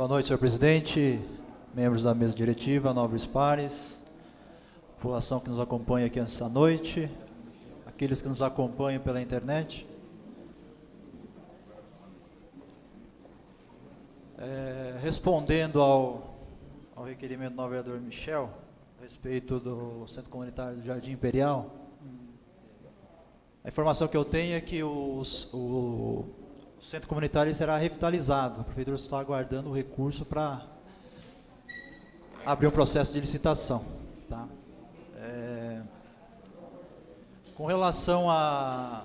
Boa noite, senhor presidente, membros da mesa diretiva, nobres pares, população que nos acompanha aqui esta noite, aqueles que nos acompanham pela internet. Respondendo ao requerimento do vereador Michel, a respeito do Centro Comunitário do Jardim Imperial, a informação que eu tenho é que o Centro Comunitário será revitalizado. A Prefeitura está aguardando o recurso para abrir um processo de licitação. Tá? Com relação à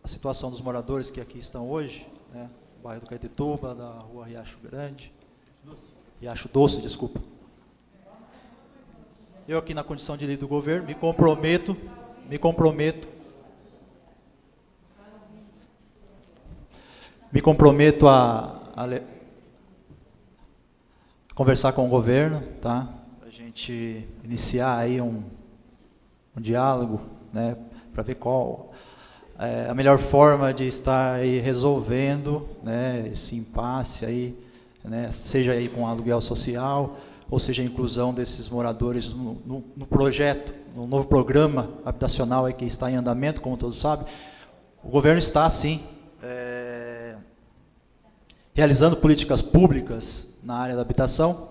situação dos moradores que aqui estão hoje, né, no bairro do Caetetuba, da rua Riacho Grande, Riacho Doce, desculpa. Eu aqui na condição de líder do governo me comprometo a conversar com o governo, tá? A gente iniciar aí um diálogo, né, para ver qual a melhor forma de estar aí resolvendo, né, esse impasse aí, né, seja aí com aluguel social, ou seja a inclusão desses moradores no projeto, no novo programa habitacional aí que está em andamento, como todos sabem. O governo está, sim, realizando políticas públicas na área da habitação.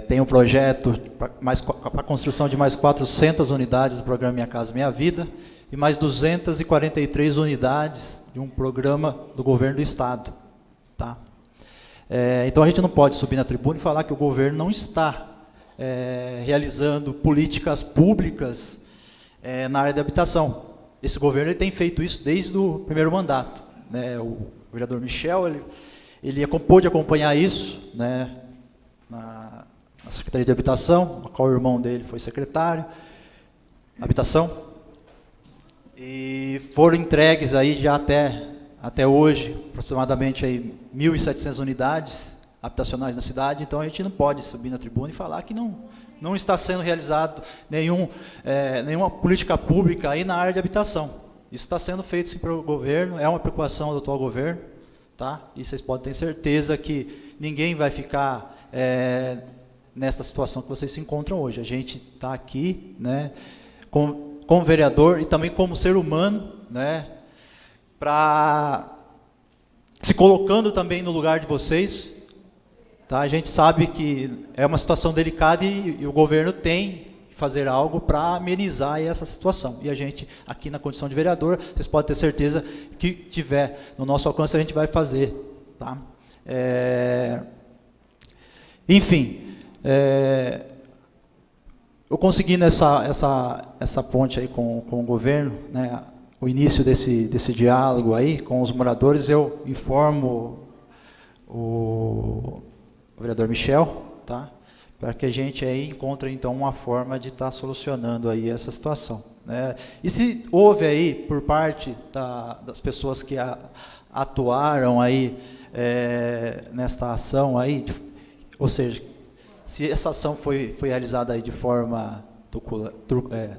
Tem um projeto para a construção de mais 400 unidades do programa Minha Casa Minha Vida e mais 243 unidades de um programa do governo do Estado. Tá? Então a gente não pode subir na tribuna e falar que o governo não está realizando políticas públicas na área da habitação. Esse governo ele tem feito isso desde o primeiro mandato. Né? O vereador Michel, ele pôde acompanhar isso, né, na Secretaria de Habitação, a qual o irmão dele foi secretário de Habitação, e foram entregues aí já até hoje, aproximadamente aí 1.700 unidades habitacionais na cidade. Então a gente não pode subir na tribuna e falar que não está sendo realizado nenhuma política pública aí na área de habitação. Isso está sendo feito sim pelo governo, é uma preocupação do atual governo, tá? E vocês podem ter certeza que ninguém vai ficar nessa situação que vocês se encontram hoje. A gente está aqui, né, como vereador e também como ser humano, né, se colocando também no lugar de vocês. Tá? A gente sabe que é uma situação delicada e o governo tem que fazer algo para amenizar aí essa situação. E a gente, aqui na condição de vereador, vocês podem ter certeza que tiver no nosso alcance, a gente vai fazer. Tá? Enfim, eu consegui essa ponte aí com o governo, né, o início desse diálogo aí com os moradores. Eu informo o vereador Michel, tá, para que a gente aí encontre então uma forma de estar solucionando aí essa situação, né. E se houve aí por parte das pessoas que atuaram aí nesta ação aí, ou seja, se essa ação foi realizada aí de forma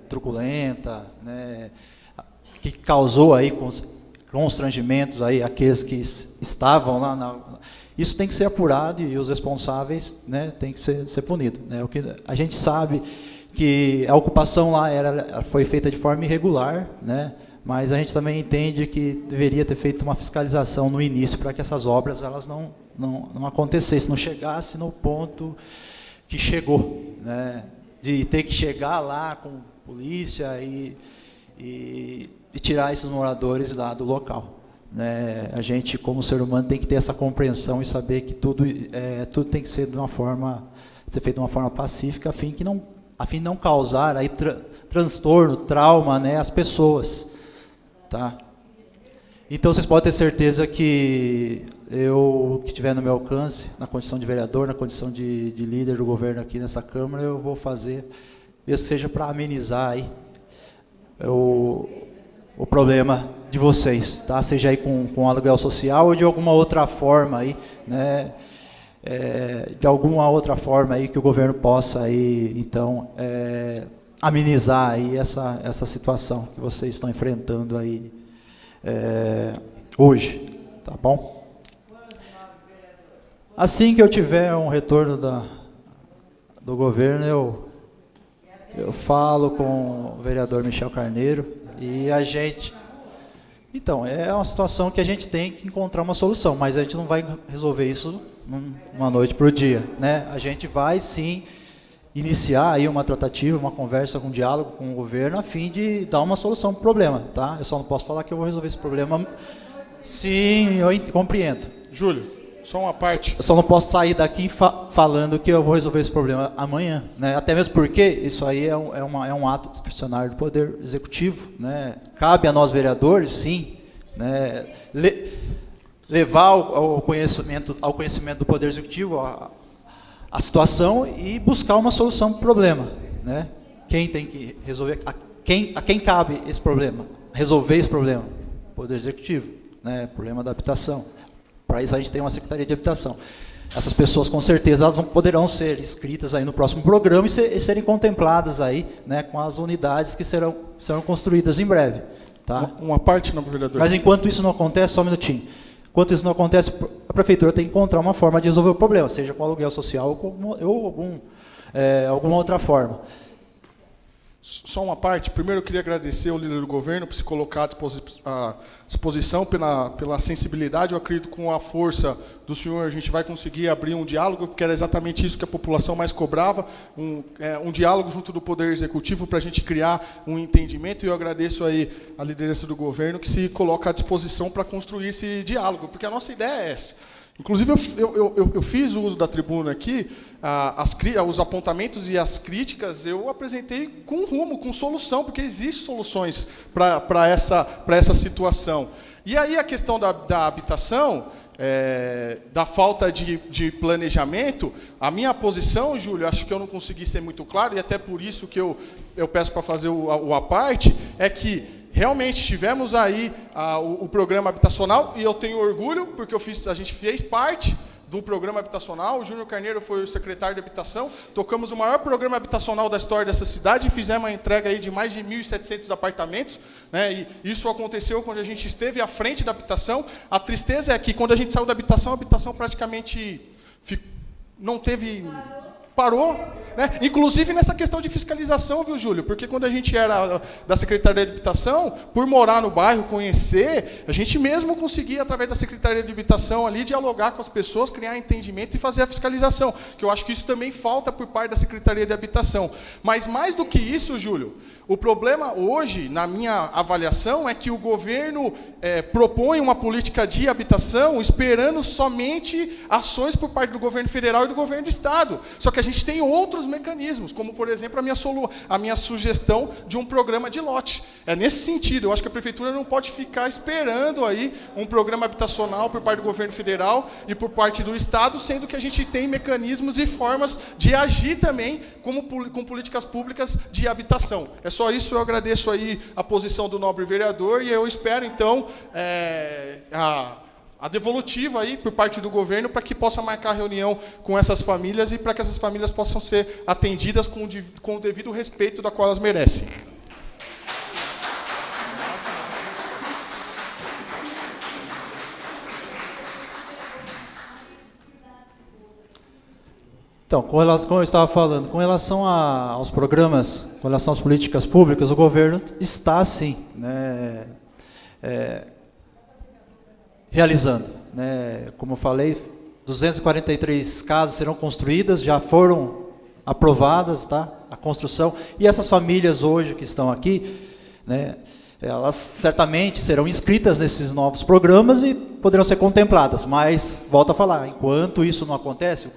truculenta, né, que causou aí constrangimentos aí àqueles que estavam lá, isso tem que ser apurado e os responsáveis, né, tem que ser punidos. Né? O que a gente sabe que a ocupação lá foi feita de forma irregular, né, mas a gente também entende que deveria ter feito uma fiscalização no início para que essas obras elas não acontecessem, não chegassem no ponto que chegou, né, de ter que chegar lá com polícia e tirar esses moradores lá do local. Né? A gente, como ser humano, tem que ter essa compreensão e saber que tudo tem que ser feito de uma forma pacífica, a fim de não causar aí transtorno, trauma, né, às pessoas. Tá? Então vocês podem ter certeza que o que tiver no meu alcance, na condição de vereador, na condição de líder do governo aqui nessa Câmara, eu vou fazer, mesmo que seja para amenizar aí o problema de vocês, tá? Seja aí com aluguel social ou de alguma outra forma aí, né? De alguma outra forma aí que o governo possa aí, então, amenizar aí essa situação que vocês estão enfrentando aí hoje, tá bom? Assim que eu tiver um retorno do governo, eu falo com o vereador Michel Carneiro e a gente... Então, é uma situação que a gente tem que encontrar uma solução, mas a gente não vai resolver isso uma noite para o dia, né? A gente vai, sim, iniciar aí uma tratativa, uma conversa, um diálogo com o governo, a fim de dar uma solução para o problema, tá? Eu só não posso falar que eu vou resolver esse problema. Sim, eu compreendo. Júlio, só uma parte. Eu só não posso sair daqui falando que eu vou resolver esse problema amanhã, né? Até mesmo porque isso aí é um ato discricionário do Poder Executivo, né? Cabe a nós vereadores, sim, né? Levar ao conhecimento do Poder Executivo a situação e buscar uma solução para o problema, né? Quem tem que resolver, a quem cabe esse problema, resolver esse problema? Poder Executivo, né? Problema da habitação. Para isso a gente tem uma Secretaria de Habitação. Essas pessoas, com certeza, elas poderão ser inscritas aí no próximo programa e serem contempladas aí, né, com as unidades que serão construídas em breve. Tá? Uma parte, não, vereador. Mas enquanto isso não acontece, só um minutinho. Enquanto isso não acontece, a Prefeitura tem que encontrar uma forma de resolver o problema, seja com aluguel social ou alguma outra forma. Só uma parte. Primeiro, eu queria agradecer ao líder do governo por se colocar à disposição pela sensibilidade. Eu acredito que com a força do senhor a gente vai conseguir abrir um diálogo, porque era exatamente isso que a população mais cobrava, um diálogo junto do Poder Executivo para a gente criar um entendimento. E eu agradeço aí a liderança do governo que se coloca à disposição para construir esse diálogo, porque a nossa ideia é essa. Inclusive, eu fiz o uso da tribuna aqui, os apontamentos e as críticas, eu apresentei com rumo, com solução, porque existem soluções para essa situação. E aí a questão da habitação, da falta de planejamento, a minha posição, Júlio, acho que eu não consegui ser muito claro, e até por isso que eu peço para fazer o à parte, é que realmente tivemos aí o programa habitacional, e eu tenho orgulho, porque a gente fez parte do programa habitacional. O Júnior Carneiro foi o secretário de habitação. Tocamos o maior programa habitacional da história dessa cidade e fizemos uma entrega aí de mais de 1.700 apartamentos, né? E isso aconteceu quando a gente esteve à frente da habitação. A tristeza é que quando a gente saiu da habitação, a habitação praticamente não teve... Parou, né? Inclusive nessa questão de fiscalização, viu, Júlio? Porque quando a gente era da Secretaria de Habitação, por morar no bairro, conhecer, a gente mesmo conseguia, através da Secretaria de Habitação, ali, dialogar com as pessoas, criar entendimento e fazer a fiscalização, que eu acho que isso também falta por parte da Secretaria de Habitação. Mas mais do que isso, Júlio, o problema hoje, na minha avaliação, é que o governo propõe uma política de habitação esperando somente ações por parte do governo federal e do governo do estado. Só que a gente tem outros mecanismos, como, por exemplo, a minha sugestão de um programa de lote. É nesse sentido, eu acho que a Prefeitura não pode ficar esperando aí um programa habitacional por parte do governo federal e por parte do estado, sendo que a gente tem mecanismos e formas de agir também com políticas públicas de habitação. É só isso, eu agradeço aí a posição do nobre vereador e eu espero, então, a devolutiva aí por parte do governo para que possa marcar reunião com essas famílias e para que essas famílias possam ser atendidas com o devido respeito da qual elas merecem. Então, como eu estava falando, com relação aos programas, com relação às políticas públicas, o governo está, sim, né, realizando. Né, como eu falei, 243 casas serão construídas, já foram aprovadas, tá, a construção, e essas famílias hoje que estão aqui, né, elas certamente serão inscritas nesses novos programas e poderão ser contempladas, mas, volto a falar, enquanto isso não acontece,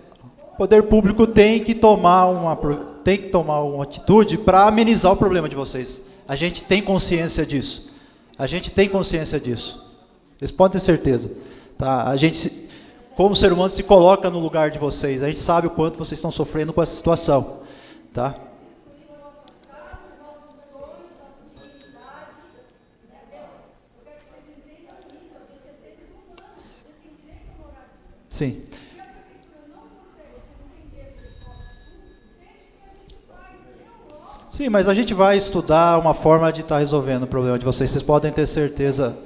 o poder público tem que tomar uma atitude para amenizar o problema de vocês. A gente tem consciência disso. A gente tem consciência disso. Vocês podem ter certeza. Tá? A gente, como ser humano, se coloca no lugar de vocês. A gente sabe o quanto vocês estão sofrendo com essa situação. Tá? Sim. Sim, mas a gente vai estudar uma forma de estar resolvendo o problema de vocês. Vocês podem ter certeza,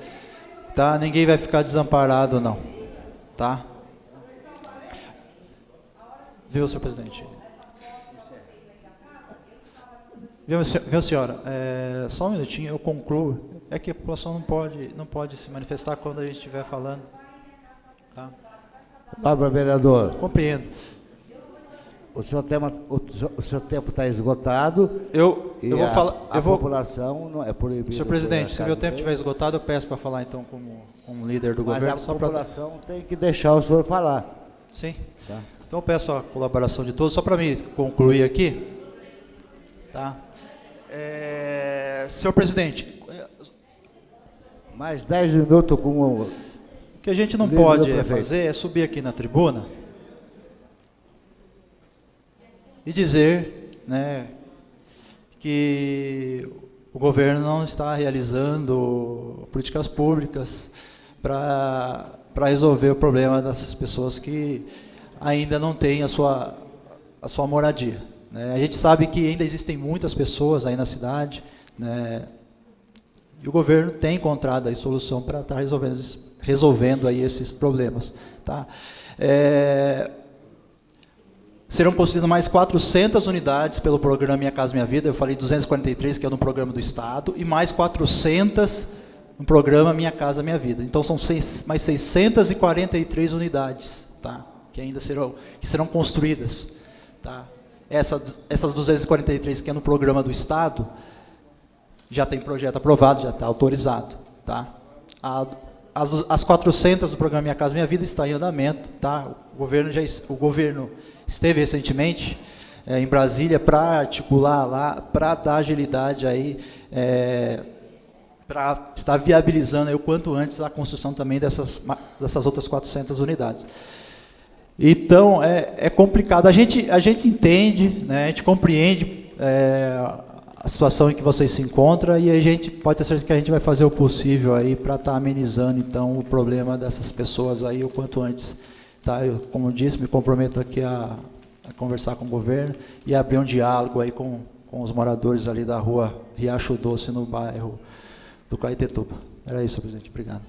tá? Ninguém vai ficar desamparado, não. Tá? Viu, senhor presidente? Viu, senhora? Só um minutinho, eu concluo. É que a população não pode se manifestar quando a gente estiver falando. Tá? Nobre vereador. Compreendo. O seu tempo está esgotado. Eu vou falar. A população não é proibida. Senhor presidente, se meu tempo estiver esgotado, eu peço para falar então como líder do governo. Mas a população tem que deixar o senhor falar. Sim. Tá? Então eu peço a colaboração de todos, só para me concluir aqui. Tá? Senhor presidente, Mais 10 minutos com o que a gente não líder do pode prefeito. fazer é subir aqui na tribuna e dizer, né, que o governo não está realizando políticas públicas para resolver o problema dessas pessoas que ainda não têm a sua moradia. Né? A gente sabe que ainda existem muitas pessoas aí na cidade, né, e o governo tem encontrado aí solução para estar resolvendo aí esses problemas. Tá? Serão construídas mais 400 unidades pelo programa Minha Casa Minha Vida. Eu falei 243, que é no programa do Estado, e mais 400 no programa Minha Casa Minha Vida. Então, são mais 643 unidades, tá? Que ainda serão construídas. Tá? Essas 243 que é no programa do Estado, já tem projeto aprovado, já está autorizado. Tá? As 400 do programa Minha Casa Minha Vida estão em andamento. Tá? O governo esteve recentemente em Brasília para articular lá, para dar agilidade aí, para estar viabilizando aí, o quanto antes a construção também dessas outras 400 unidades. Então, é complicado. A gente entende, né, a gente compreende a situação em que vocês se encontram e a gente pode ter certeza que a gente vai fazer o possível aí para estar amenizando, então, o problema dessas pessoas aí o quanto antes. Tá, eu, como eu disse, me comprometo aqui a conversar com o governo e abrir um diálogo aí com os moradores ali da rua Riacho Doce, no bairro do Caetetuba. Era isso, presidente. Obrigado.